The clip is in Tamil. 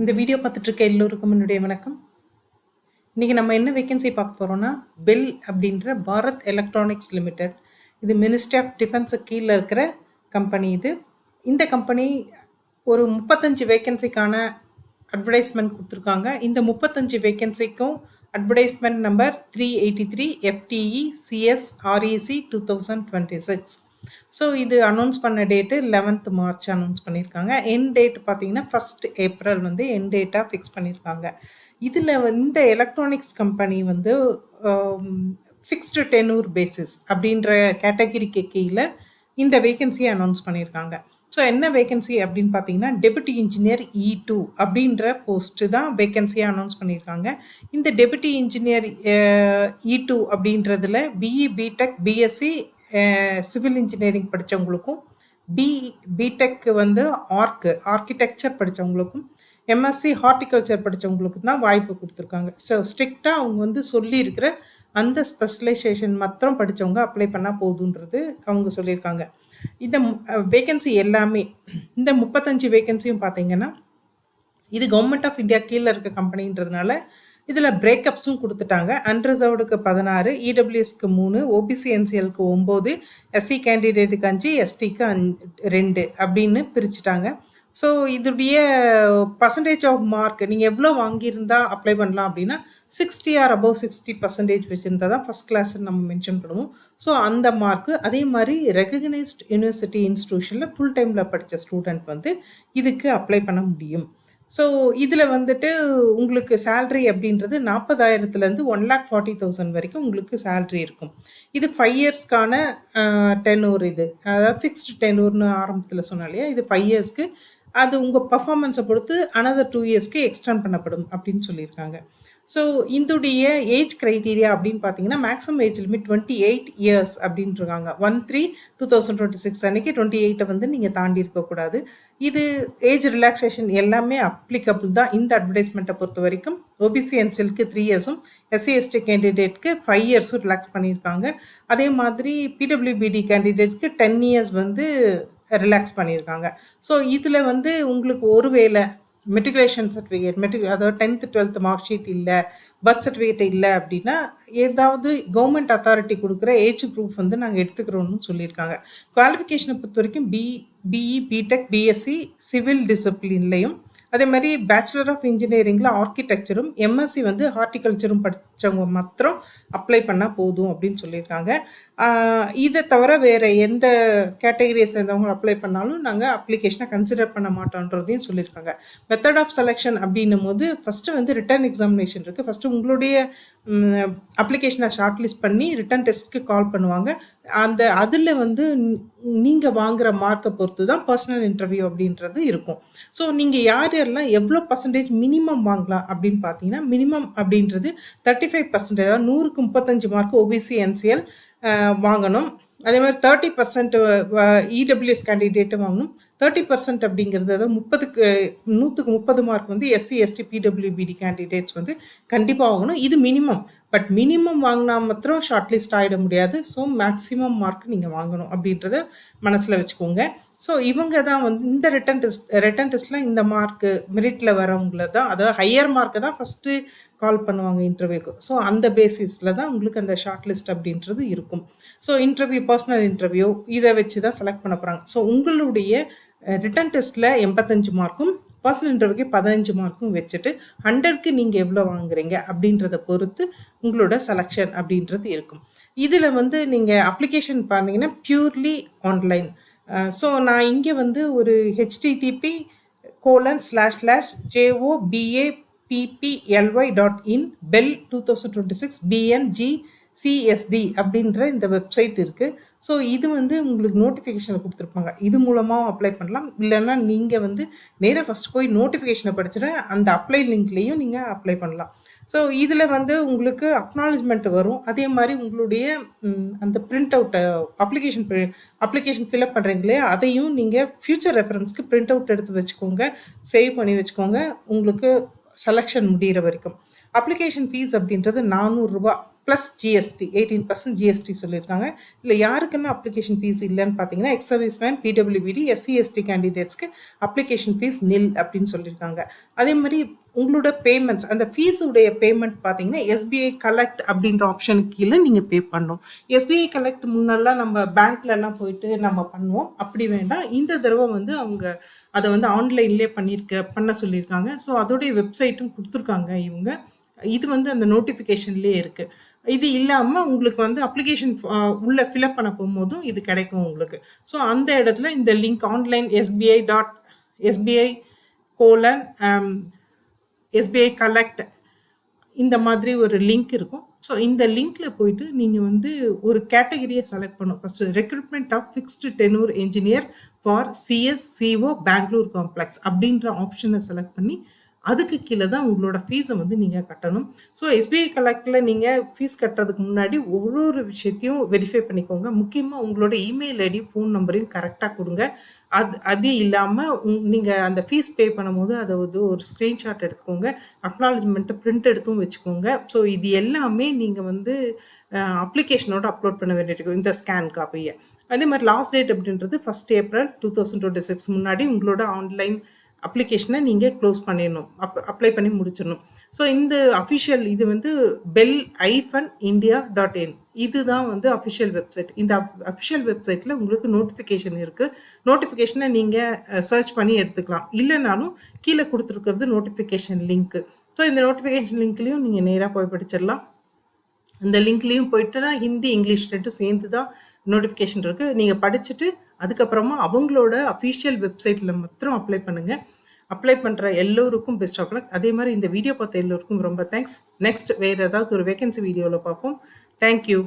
இந்த வீடியோ பார்த்துட்டு இருக்க எல்லோருக்கும் என்னுடைய வணக்கம். இன்னைக்கு நம்ம என்ன வேகன்சி பார்க்க போறோம்னா, பெல் அப்படின்ற பாரத் எலக்ட்ரானிக்ஸ் லிமிடெட். இது மினிஸ்ட்ரி ஆஃப் டிஃபென்ஸுக்கு கீழே இருக்கிற கம்பெனி இது. இந்த கம்பெனி ஒரு 35 வேகன்சிக்கான அட்வர்டைஸ்மெண்ட் கொடுத்துருக்காங்க. இந்த 35 வேகன்சிக்கும் advertisement number 383 FTE CS REC 2026. So இது அனௌன்ஸ் பண்ண டேட்டு 11th மார்ச் அனௌன்ஸ் பண்ணியிருக்காங்க. என் டேட் பார்த்தீங்கன்னா 1st ஏப்ரல் வந்து என் டேட்டாக ஃபிக்ஸ் பண்ணியிருக்காங்க. இதில் இந்த எலக்ட்ரானிக்ஸ் கம்பெனி வந்து ஃபிக்ஸ்டு டெனூர் பேசிஸ் அப்படின்ற கேட்டகிரிக்கு கீழே இந்த வேகன்சியை அனௌன்ஸ் பண்ணியிருக்காங்க. ஸோ என்ன வேகன்சி அப்படின்னு பார்த்தீங்கன்னா, டெபுட்டி இன்ஜினியர் E2 அப்படின்ற போஸ்ட்டு தான் வேகன்சியை அனௌன்ஸ் பண்ணியிருக்காங்க. இந்த டெபுட்டி இன்ஜினியர் E2 அப்படின்றதுல BE BTech BSc civil engineering படித்தவங்களுக்கும், பிடெக் வந்து ஆர்கிடெக்சர் படித்தவங்களுக்கும், MSc ஹார்டிகல்ச்சர் படித்தவங்களுக்கும் தான் வாய்ப்பு கொடுத்துருக்காங்க. ஸோ ஸ்ட்ரிக்டாக அவங்க வந்து சொல்லியிருக்கிற அந்த ஸ்பெஷலைசேஷன் மாத்திரம் படித்தவங்க அப்ளை பண்ணால் போதுன்றது அவங்க சொல்லியிருக்காங்க. இந்த வேகன்சி எல்லாமே இந்த 35 வேகன்சியும் பார்த்தீங்கன்னா, இது கவர்மெண்ட் ஆஃப் இந்தியா கீழே இருக்க கம்பெனின்றதுனால இதில் பிரேக்கப்ஸும் கொடுத்துட்டாங்க. அன்ரிசர்வ்டுக்கு 16, இடபிள்யூஎஸ்க்கு 3, ஓபிசி என்சிஎல்க்கு 9, எஸ்சி கேண்டிடேட்டுக்கு 5, எஸ்டிக்கு 2 அப்படின்னு பிரிச்சுட்டாங்க. ஸோ இதோடைய பர்சன்டேஜ் ஆஃப் மார்க் நீங்கள் எவ்வளோ வாங்கியிருந்தா அப்ளை பண்ணலாம் அப்படின்னா 60 ஆர் அபவ் 60% வச்சுருந்தா தான் ஃபஸ்ட் கிளாஸ்ன்னு நம்ம மென்ஷன் பண்ணுவோம். ஸோ அந்த மார்க்கு அதே மாதிரி ரெகக்னைஸ்ட் யூனிவர்சிட்டி இன்ஸ்டிடியூஷனில் ஃபுல் டைமில் படித்த ஸ்டூடெண்ட் வந்து இதுக்கு அப்ளை பண்ண முடியும். ஸோ இதில் வந்துட்டு உங்களுக்கு சேல்ரி அப்படின்றது 40,000லேருந்து 1,40,000 வரைக்கும் உங்களுக்கு சேல்ரி இருக்கும். இது 5 இயர்ஸ்க்கான டெனூர். இது அதாவது ஃபிக்ஸ்டு டெனூர்னு ஆரம்பத்தில் சொன்னோம் இல்லையா, இது 5 இயர்ஸ்க்கு. அது உங்கள் பர்ஃபார்மன்ஸை பொறுத்து another 2 இயர்ஸ்க்கு எக்ஸ்டெண்ட் பண்ணப்படும் அப்படின்னு சொல்லியிருக்காங்க. ஸோ இதோடைய ஏஜ் க்ரைட்டீரியா அப்படின்னு பார்த்தீங்கன்னா, மேக்ஸிமம் ஏஜ் லிமிட் 28 இயர்ஸ் அப்படின்ட்டுருக்காங்க. 1/3/2026 அன்றைக்கி 28 வந்து நீங்கள் தாண்டி இருக்கக்கூடாது. இது ஏஜ் ரிலாக்ஸேஷன் எல்லாமே அப்ளிகபிள் தான் இந்த அட்வர்டைஸ்மெண்ட்டை பொறுத்த வரைக்கும். ஓபிசி என்சிஎல்க்கு 3 இயர்ஸும், எஸ்சி எஸ்டி கேண்டிடேட்க்கு 5 இயர்ஸும் ரிலாக்ஸ் பண்ணியிருக்காங்க. அதே மாதிரி பிடபிள்யூபிடி கேண்டிடேட்க்கு 10 இயர்ஸ் வந்து ரிலாக்ஸ் பண்ணியிருக்காங்க. ஸோ இதில் வந்து உங்களுக்கு ஒருவேளை மெட்ரிகுலேஷன் சர்டிஃபிகேட் அதாவது 10th 12th மார்க் ஷீட் இல்லை, பர்த் சர்டிஃபிகேட் இல்லை அப்படின்னா ஏதாவது கவர்மெண்ட் அத்தாரிட்டி கொடுக்குற ஏஜ் ப்ரூஃப் வந்து நாங்கள் எடுத்துக்கிறோன்னு சொல்லியிருக்காங்க. குவாலிஃபிகேஷனை பொறுத்த வரைக்கும் பிஇ பிடெக் பிஎஸ்சி சிவில் டிசிப்ளின்லையும், அதே மாதிரி பேச்சுலர் ஆஃப் இன்ஜினியரிங்கில் ஆர்கிடெக்சரும், எம்எஸ்சி வந்து ஹார்டிகல்ச்சரும் படித்தவங்க மாத்திரம் அப்ளை பண்ணால் போதும் அப்படின்னு சொல்லியிருக்காங்க. இதை தவிர வேறு எந்த கேட்டகரியை சேர்ந்தவங்க அப்ளை பண்ணாலும் நாங்கள் அப்ளிகேஷனை கன்சிடர் பண்ண மாட்டோன்றதையும் சொல்லியிருக்காங்க. மெத்தட் ஆஃப் செலெக்ஷன் அப்படின்னும் போது ஃபஸ்ட்டு வந்து ரிட்டன் எக்ஸாமினேஷன் இருக்குது. ஃபஸ்ட்டு உங்களுடைய அப்ளிகேஷனை ஷார்ட் லிஸ்ட் பண்ணி ரிட்டன் டெஸ்ட்டுக்கு கால் பண்ணுவாங்க. அதில் வந்து நீங்கள் வாங்குகிற மார்க்கை பொறுத்து தான் பர்சனல் இன்டர்வியூ அப்படின்றது இருக்கும். ஸோ நீங்கள் யாரெல்லாம் எவ்வளோ பர்சன்டேஜ் மினிமம் வாங்கலாம் அப்படின்னு பார்த்தீங்கன்னா, மினிமம் அப்படின்றது 35%, அதாவது 100க்கு 35 மார்க் ஓபிசி என்சிஎல் வாங்கணும். அதே மாதிரி 30% இடபிள்யூஎஸ் கேண்டிடேட்டு வாங்கணும். 30% அப்படிங்கிறது அதாவது 100க்கு 30 மார்க் வந்து எஸ்சி எஸ்டி பிடபிள்யூபிடி கேண்டிடேட்ஸ் வந்து கண்டிப்பாக வாங்கணும். இது மினிமம். பட் மினிமம் வாங்கினா மாத்திரம் ஷார்ட் லிஸ்ட் ஆகிட முடியாது. ஸோ மேக்ஸிமம் மார்க் நீங்கள் வாங்கணும் அப்படின்றத மனசில் வச்சுக்கோங்க. ஸோ இவங்க தான் வந்து இந்த ரிட்டன் டெஸ்ட்டில் இந்த மார்க்கு மெரிட்டில் வரவங்கள தான், அதாவது ஹையர் மார்க்கை தான் ஃபஸ்ட்டு கால் பண்ணுவாங்க இன்டர்வியூக்கு. ஸோ அந்த பேசிஸில் தான் உங்களுக்கு அந்த ஷார்ட் லிஸ்ட் அப்படின்றது இருக்கும். ஸோ இன்டர்வியூ, பர்சனல் இன்டர்வியூ இதை வச்சு தான் செலக்ட் பண்ண போகிறாங்க. ஸோ உங்களுடைய ரிட்டன் டெஸ்ட்டில் 85 மார்க்கும், பர்சனல் இன்டர்வியூக்கு 15 மார்க்கும் வச்சுட்டு 100க்கு நீங்கள் எவ்வளோ வாங்குறீங்க அப்படின்றத பொறுத்து உங்களோட செலெக்ஷன் அப்படின்றது இருக்கும். இதில் வந்து நீங்கள் அப்ளிகேஷன் பார்த்தீங்கன்னா பியூர்லி ஆன்லைன். ஸோ நான் இங்கே வந்து ஒரு http://jobapply.in bell 2026 BNGCSD அப்படின்ற இந்த வெப்சைட் இருக்குது. ஸோ இது வந்து உங்களுக்கு நோட்டிஃபிகேஷனை கொடுத்துருப்பாங்க. இது மூலமாக அப்ளை பண்ணலாம். இல்லைன்னா நீங்கள் வந்து நேராக ஃபஸ்ட்டு போய் நோட்டிஃபிகேஷனை படிச்சுட்டு அந்த அப்ளை லிங்க்லேயும் நீங்கள் அப்ளை பண்ணலாம். ஸோ இதில் வந்து உங்களுக்கு அக்னாலஜ்மெண்ட் வரும். அதே மாதிரி உங்களுடைய அந்த பிரிண்ட் அவுட்டை அப்ளிகேஷன் ஃபில்அப் பண்ணுறீங்களே அதையும் நீங்கள் ஃப்யூச்சர் ரெஃபரன்ஸ்க்கு பிரிண்ட் அவுட் எடுத்து வச்சுக்கோங்க, சேவ் பண்ணி வச்சுக்கோங்க உங்களுக்கு செலெக்ஷன் முடிகிற வரைக்கும். அப்ளிகேஷன் ஃபீஸ் அப்படின்றது 400 ரூபா ப்ளஸ் ஜிஎஸ்டி 18% ஜிஎஸ்டி சொல்லியிருக்காங்க. இல்லை யாருக்குன்னா அப்ளிகேஷன் ஃபீஸ் இல்லைன்னு பார்த்தீங்கன்னா ex service man, PWBD, SC ST கேண்டிடேட்ஸ்க்கு அப்ளிகேஷன் ஃபீஸ் நில் அப்படின்னு சொல்லியிருக்காங்க. அதே மாதிரி உங்களோட பேமெண்ட்ஸ், அந்த ஃபீஸுடைய பேமெண்ட் பார்த்தீங்கன்னா எஸ்பிஐ கலெக்ட் அப்படின்ற ஆப்ஷனுக்கு கீழே நீங்கள் பே பண்ணணும். எஸ்பிஐ கலெக்ட் முன்னெல்லாம் நம்ம பேங்க்லலாம் போயிட்டு நம்ம பண்ணுவோம், அப்படி வேண்டாம். இந்த தடவை வந்து அவங்க அதை வந்து ஆன்லைன்லேயே பண்ண சொல்லியிருக்காங்க. ஸோ அதோடைய வெப்சைட்டும் கொடுத்துருக்காங்க இவங்க. இது வந்து அந்த நோட்டிஃபிகேஷன்லேயே இருக்குது. இது இல்லாமல் உங்களுக்கு வந்து அப்ளிகேஷன் உள்ள ஃபில்அப் பண்ண போகும்போதும் இது கிடைக்கும் உங்களுக்கு. ஸோ அந்த இடத்துல இந்த link online SBI SBI collect இந்த மாதிரி ஒரு லிங்க் இருக்கும். ஸோ இந்த லிங்க்ல போயிட்டு நீங்கள் வந்து ஒரு கேட்டகரியை செலக்ட் பண்ணும். First recruitment of fixed tenure engineer for CSCO Bangalore complex அப்படின்ற ஆப்ஷனை செலக்ட் பண்ணி அதுக்கு கீழே தான் உங்களோட ஃபீஸை வந்து நீங்கள் கட்டணும். ஸோ SBI கலெக்டில் நீங்கள் ஃபீஸ் கட்டுறதுக்கு முன்னாடி ஒரு விஷயத்தையும் வெரிஃபை பண்ணிக்கோங்க. முக்கியமாக உங்களோட இமெயில் ஐடி, ஃபோன் நம்பரையும் கரெக்டாக கொடுங்க. அது இல்லாமல் நீங்கள் அந்த ஃபீஸ் பே பண்ணும்போது அதை வந்து ஒரு ஸ்க்ரீன்ஷாட் எடுத்துக்கோங்க. அக்னாலஜ்மெண்ட்டை பிரிண்ட் எடுத்தும் வச்சுக்கோங்க. ஸோ இது எல்லாமே நீங்கள் வந்து அப்ளிகேஷனோட அப்லோட் பண்ண வேண்டியிருக்கும், இந்த ஸ்கேன் காப்பியை. அதே மாதிரி லாஸ்ட் டேட் அப்படின்றது 1 ஏப்ரல் 2026 முன்னாடி உங்களோட ஆன்லைன் அப்ளிகேஷனை நீங்கள் க்ளோஸ் பண்ணிடணும், அப்ளை பண்ணி முடிச்சிடணும். ஸோ இந்த அஃபிஷியல் இது வந்து bell-india.in இதுதான் வந்து அஃபிஷியல் வெப்சைட். இந்த அஃபிஷியல் வெப்சைட்டில் உங்களுக்கு நோட்டிஃபிகேஷன் இருக்குது. நோட்டிஃபிகேஷனை நீங்கள் சர்ச் பண்ணி எடுத்துக்கலாம். இல்லைனாலும் கீழே கொடுத்துருக்கிறது நோட்டிஃபிகேஷன் லிங்க்கு. ஸோ இந்த நோட்டிஃபிகேஷன் லிங்க்லேயும் நீங்கள் நேராக போய் படிச்சிடலாம். இந்த லிங்க்லேயும் போயிட்டு தான் ஹிந்தி, இங்கிலீஷ் ரெண்டும் சேர்ந்து தான் நோட்டிஃபிகேஷன் இருக்குது. நீங்கள் படிச்சுட்டு அதுக்கப்புறமா அவங்களோட அஃபிஷியல் வெப்சைட்டில் மாத்திரம் அப்ளை பண்ணுங்கள். அப்ளை பண்ணுற எல்லோருக்கும் பெஸ்ட் ஆஃப் லக். அதே மாதிரி இந்த வீடியோ பார்த்த எல்லோருக்கும் ரொம்ப தேங்க்ஸ். நெக்ஸ்ட் வேறு ஏதாவது ஒரு வேகன்சி வீடியோவில் பார்ப்போம். தேங்க்யூ.